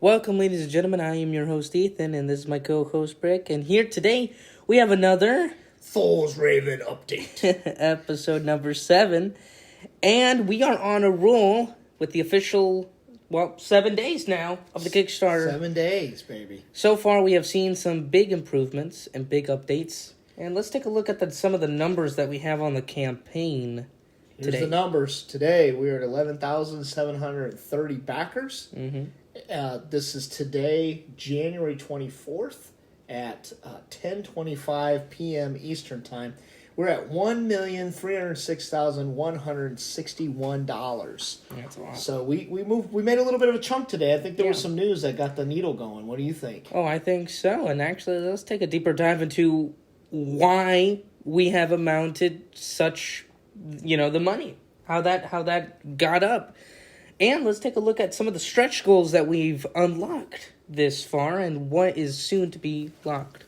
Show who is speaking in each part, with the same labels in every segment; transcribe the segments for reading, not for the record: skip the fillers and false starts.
Speaker 1: Welcome, ladies and gentlemen. I am your host, Ethan, and this is my co-host, Brick. And here today, we have another
Speaker 2: Thor's Raven update.
Speaker 1: episode number 7. And we are on a roll with the official, 7 days now of the Kickstarter.
Speaker 2: 7 days, baby.
Speaker 1: So far, we have seen some big improvements and big updates. And let's take a look at some of the numbers that we have on the campaign
Speaker 2: Here's
Speaker 1: today.
Speaker 2: the numbers. Today, we're at 11,730 backers.
Speaker 1: Mm-hmm.
Speaker 2: This is today, January 24th at 10:25 p.m. Eastern Time. We're at $1,306,161.
Speaker 1: That's a lot.
Speaker 2: So we made a little bit of a chunk today. I think there was some news that got the needle going. What do you think?
Speaker 1: Oh, I think so. And actually, let's take a deeper dive into why we have amounted such, the money, how that got up. And let's take a look at some of the stretch goals that we've unlocked this far and what is soon to be locked.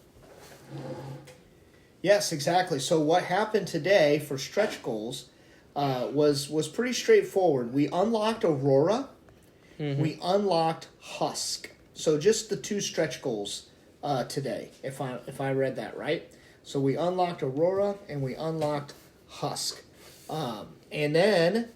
Speaker 2: Yes, exactly. So what happened today for stretch goals was pretty straightforward. We unlocked Aurora. Mm-hmm. We unlocked Husk. So just the 2 stretch goals today, if I read that right. So we unlocked Aurora and we unlocked Husk. And then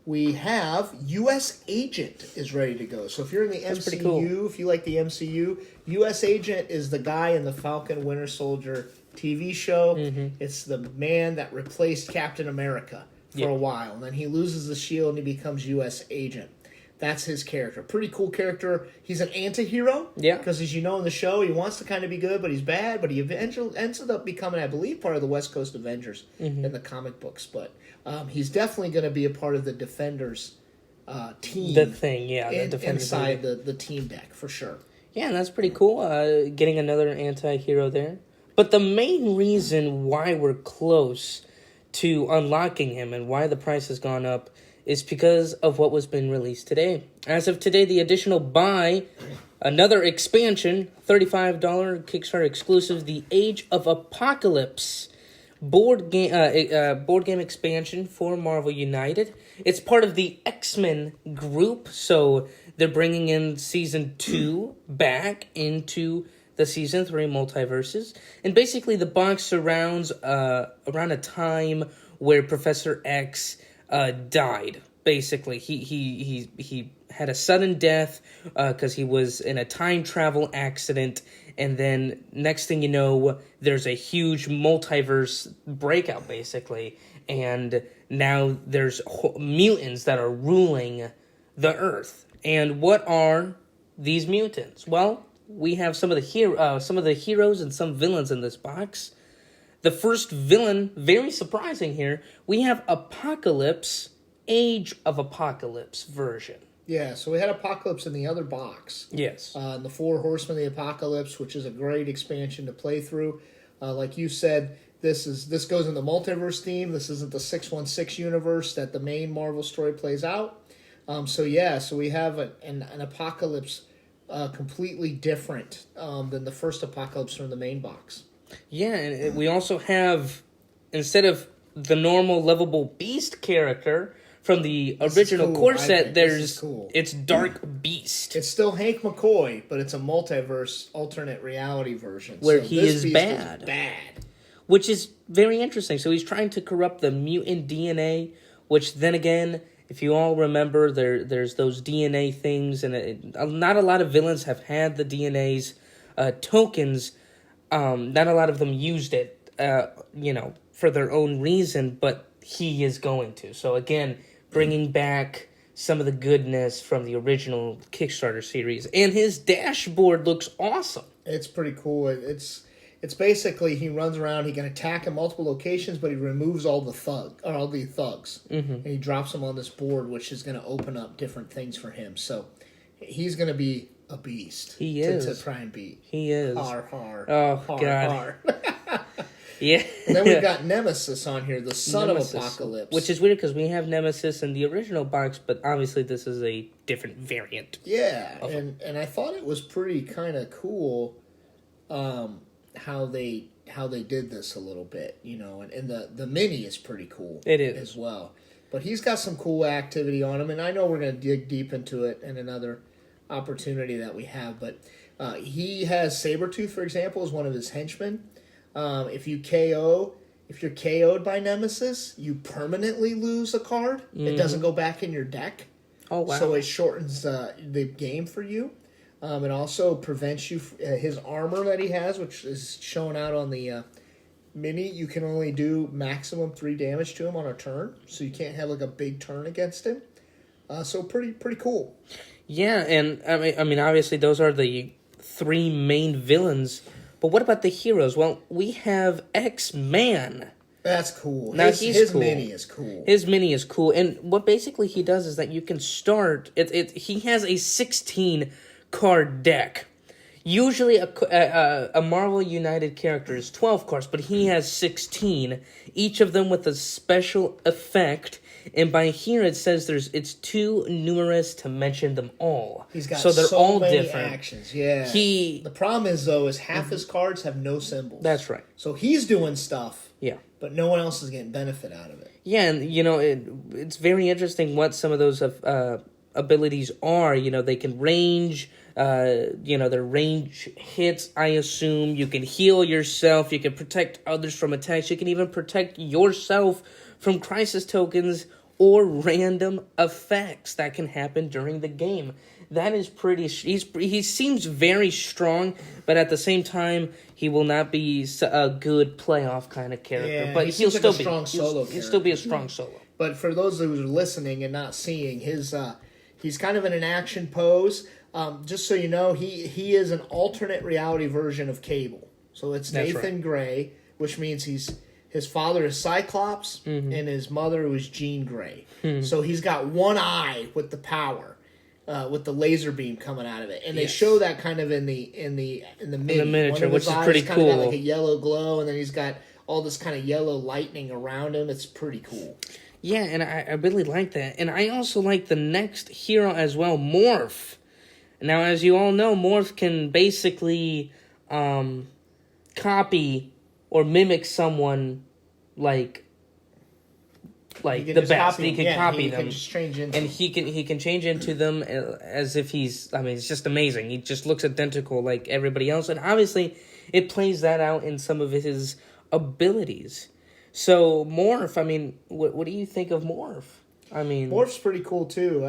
Speaker 2: we have U.S. Agent is ready to go. So if you're in the
Speaker 1: That's
Speaker 2: MCU,
Speaker 1: cool.
Speaker 2: if you like the MCU, U.S. Agent is the guy in the Falcon Winter Soldier TV show. Mm-hmm. It's the man that replaced Captain America for a while. And then he loses the shield and he becomes U.S. Agent. That's his character. Pretty cool character. He's an anti-hero.
Speaker 1: Yeah.
Speaker 2: Because as you know in the show, he wants to kind of be good, but he's bad. But he eventually ends up becoming, I believe, part of the West Coast Avengers in the comic books. But he's definitely going to be a part of the Defenders team.
Speaker 1: The thing, yeah.
Speaker 2: Inside the team deck, for sure.
Speaker 1: Yeah, and that's pretty cool, getting another anti-hero there. But the main reason why we're close to unlocking him and why the price has gone up is because of what was been released today. As of today, the additional buy, another expansion, $35 Kickstarter exclusive, The Age of Apocalypse board game expansion for Marvel United. It's part of the X-Men group, so they're bringing in Season 2 back into the Season 3 multiverses. And basically the box surrounds around a time where Professor X died. Basically, he had a sudden death because he was in a time travel accident, and then next thing you know, there's a huge multiverse breakout, basically, and now there's mutants that are ruling the Earth. And what are these mutants? Well, we have some of the heroes and some villains in this box. The first villain, very surprising here, we have Apocalypse, Age of Apocalypse version.
Speaker 2: Yeah, so we had Apocalypse in the other box.
Speaker 1: Yes.
Speaker 2: The 4 Horsemen of the Apocalypse, which is a great expansion to play through. Like you said, this goes in the multiverse theme. This isn't the 616 universe that the main Marvel story plays out. So we have an Apocalypse completely different than the first Apocalypse from the main box.
Speaker 1: Yeah, and we also have, instead of the normal lovable Beast character from the original core set, it's Dark Beast.
Speaker 2: It's still Hank McCoy, but it's a multiverse alternate reality version.
Speaker 1: Where
Speaker 2: so
Speaker 1: he
Speaker 2: this
Speaker 1: is
Speaker 2: Beast
Speaker 1: bad.
Speaker 2: Is bad.
Speaker 1: Which is very interesting. So he's trying to corrupt the mutant DNA, which then again, if you all remember, there's those DNA things, and not a lot of villains have had the DNA's tokens. Not a lot of them used it, for their own reason, but he is going to. So again, bringing back some of the goodness from the original Kickstarter series. And his dashboard looks awesome.
Speaker 2: It's pretty cool. It's basically he runs around, he can attack in multiple locations, but he removes all the thugs. Mm-hmm. And he drops them on this board, which is going to open up different things for him. So he's going to be a beast.
Speaker 1: He is.
Speaker 2: To try and beat.
Speaker 1: He is.
Speaker 2: Har.
Speaker 1: Oh,
Speaker 2: har,
Speaker 1: God.
Speaker 2: Har.
Speaker 1: Yeah.
Speaker 2: And then we've got Nemesis on here, the son of Apocalypse.
Speaker 1: Which is weird because we have Nemesis in the original box, but obviously this is a different variant.
Speaker 2: Yeah, and I thought it was pretty kind of cool how they did this a little bit, and the mini is pretty cool.
Speaker 1: It is.
Speaker 2: As well. But he's got some cool activity on him, and I know we're going to dig deep into it in another opportunity that we have. But he has Sabretooth, for example, as one of his henchmen. If you're KO'd by Nemesis, you permanently lose a card. It doesn't go back in your deck.
Speaker 1: Oh, wow.
Speaker 2: So it shortens the game for you. It also prevents you, his armor that he has, which is shown out on the mini, you can only do maximum 3 damage to him on a turn. So you can't have like a big turn against him. So pretty cool.
Speaker 1: Yeah, and I mean, obviously those are the 3 main villains. But what about the heroes? Well, we have X-Man.
Speaker 2: That's cool.
Speaker 1: Now,
Speaker 2: his
Speaker 1: cool.
Speaker 2: mini is cool.
Speaker 1: His mini is cool. And what basically he does is that you can start... He has a 16-card deck. Usually a Marvel United character is 12 cards, but he has 16. Each of them with a special effect. And by here it says it's too numerous to mention them all.
Speaker 2: He's got
Speaker 1: so they're all
Speaker 2: many
Speaker 1: different
Speaker 2: actions. Yeah. The problem is though half his cards have no symbols.
Speaker 1: That's right.
Speaker 2: So he's doing stuff.
Speaker 1: Yeah.
Speaker 2: But no one else is getting benefit out of it.
Speaker 1: Yeah, and it's very interesting what some of those abilities are. They can range. Their range hits. I assume you can heal yourself. You can protect others from attacks. You can even protect yourself from crisis tokens or random effects that can happen during the game. That is pretty... He seems very strong, but at the same time, he will not be a good playoff kind of character.
Speaker 2: Yeah,
Speaker 1: but he'll still be
Speaker 2: strong solo.
Speaker 1: He'll still be a strong solo.
Speaker 2: But for those who are listening and not seeing, he's kind of in an action pose. Just so you know, he is an alternate reality version of Cable. So it's Nathan Gray, which means his father is Cyclops, and his mother was Jean Grey. So he's got one eye with the power, with the laser beam coming out of it, and they show that kind of in the
Speaker 1: miniature, which is pretty cool.
Speaker 2: Got like a yellow glow, and then he's got all this kind of yellow lightning around him. It's pretty cool.
Speaker 1: Yeah, and I really like that, and I also like the next hero as well, Morph. Now, as you all know, Morph can basically copy or mimic someone like the best. He can copy them, and he can change into them as if he's. I mean, it's just amazing. He just looks identical like everybody else, and obviously, it plays that out in some of his abilities. So Morph, I mean, what do you think of Morph? I mean,
Speaker 2: Morph's pretty cool too.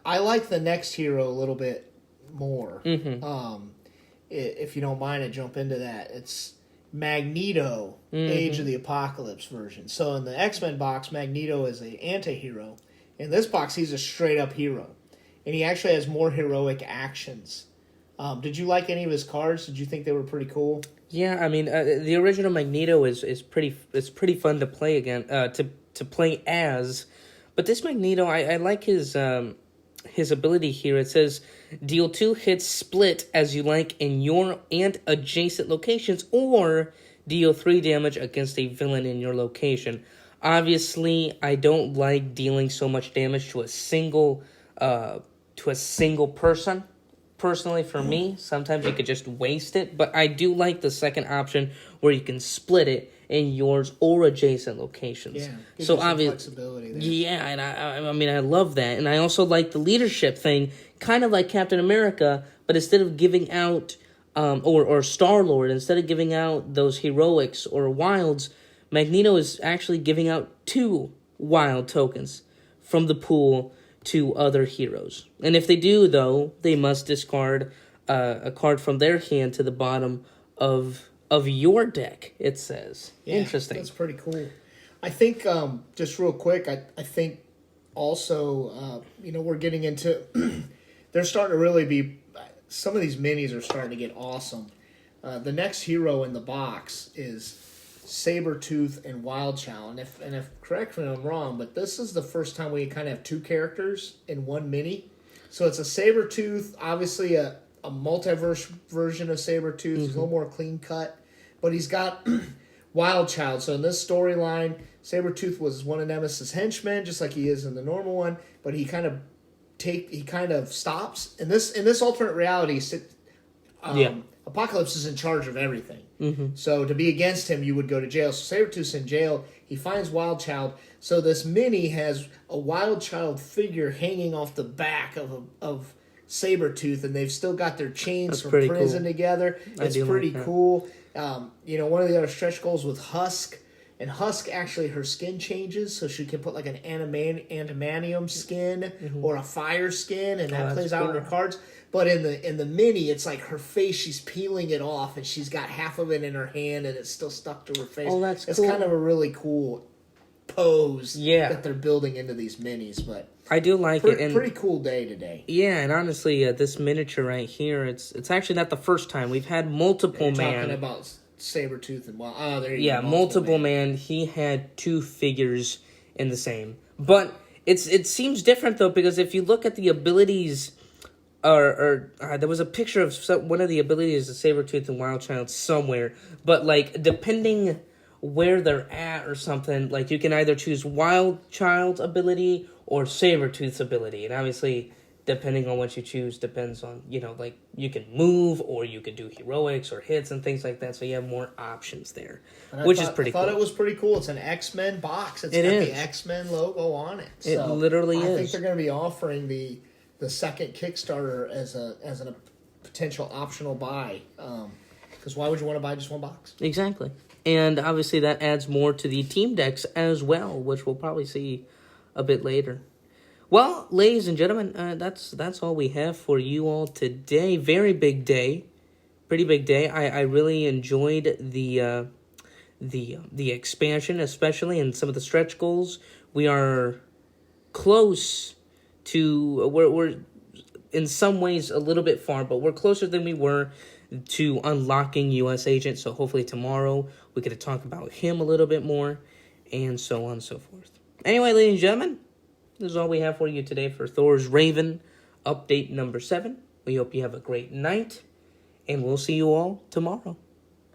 Speaker 2: I like the next hero a little bit more. If you don't mind, I jump into that. It's Magneto, Age of the Apocalypse version. So in the X-Men box, Magneto is an anti-hero. In this box, he's a straight-up hero. And he actually has more heroic actions. Did you like any of his cards? Did you think they were pretty cool?
Speaker 1: Yeah, I mean, the original Magneto is pretty fun to play again, to play as. But this Magneto, I like his ability here. It says, deal 2 hits split as you like in your and adjacent locations, or deal 3 damage against a villain in your location. Obviously, I don't like dealing so much damage to a single person. Personally, for me, sometimes you could just waste it, but I do like the second option where you can split it in yours or adjacent locations.
Speaker 2: Yeah,
Speaker 1: so
Speaker 2: obviously, flexibility there.
Speaker 1: Yeah, and I mean, I love that, and I also like the leadership thing, kind of like Captain America, but instead of giving out, or Star-Lord, instead of giving out those heroics or wilds, Magneto is actually giving out 2 wild tokens from the pool to other heroes. And if they do, though, they must discard a card from their hand to the bottom of your deck, it says.
Speaker 2: Yeah,
Speaker 1: interesting.
Speaker 2: That's pretty cool. I think, just real quick, I think also, we're getting into... they're starting to really be... Some of these minis are starting to get awesome. The next hero in the box is Sabretooth and Wildchild. And if correct me if I'm wrong, but this is the first time we kind of have 2 characters in one mini. So it's a Sabretooth, obviously a multiverse version of Sabretooth. He's a little more clean cut. But he's got Wildchild. So in this storyline, Sabretooth was one of Nemesis' henchmen, just like he is in the normal one. But he kind of stops. In this alternate reality, Apocalypse is in charge of everything. So to be against him, you would go to jail. So Sabretooth's in jail. He finds Wildchild. So this mini has a Wildchild figure hanging off the back of Sabretooth, and they've still got their chains
Speaker 1: That's
Speaker 2: from
Speaker 1: pretty
Speaker 2: prison
Speaker 1: cool.
Speaker 2: together. It's
Speaker 1: do
Speaker 2: pretty
Speaker 1: like that.
Speaker 2: cool. One of the other stretch goals with Husk, and Husk actually her skin changes, so she can put like an adamantium skin or a fire skin, and that
Speaker 1: that's
Speaker 2: plays out in
Speaker 1: cool.
Speaker 2: her cards. But in the mini, it's like her face, she's peeling it off, and she's got half of it in her hand, and it's still stuck to her face.
Speaker 1: Oh, that's
Speaker 2: It's
Speaker 1: cool.
Speaker 2: kind of a really cool pose
Speaker 1: Yeah.
Speaker 2: that they're building into these minis, but
Speaker 1: I do like it. And
Speaker 2: pretty cool day today.
Speaker 1: yeah, and honestly, this miniature right here, it's actually not the first time. We've had multiple
Speaker 2: You're
Speaker 1: man.
Speaker 2: talking about Sabretooth and there you
Speaker 1: Yeah,
Speaker 2: go.
Speaker 1: multiple man. He had 2 figures in the same. But it seems different though, because if you look at the abilities, there was a picture of one of the abilities of Sabretooth and Wild Child somewhere. But like depending where they're at or something, like you can either choose Wild Child's ability or Sabretooth's ability, and obviously depending on what you choose depends on, like you can move or you can do heroics or hits and things like that, so you have more options there, which is pretty cool.
Speaker 2: I thought it was pretty cool. It's an X-Men box. It's got the X-Men logo on it.
Speaker 1: It literally is.
Speaker 2: I think they're going to be offering the second Kickstarter as a potential optional buy. Because why would you want to buy just one box?
Speaker 1: Exactly. And obviously that adds more to the team decks as well, which we'll probably see a bit later. Well, ladies and gentlemen, that's all we have for you all today. Very big day, pretty big day. I really enjoyed the expansion, especially in some of the stretch goals. We are close to we're in some ways a little bit far, but we're closer than we were to unlocking U.S. Agent. So hopefully tomorrow we get to talk about him a little bit more, and so on and so forth. Anyway, ladies and gentlemen, this is all we have for you today for Thor's Raven update number 7. We hope you have a great night, and we'll see you all tomorrow.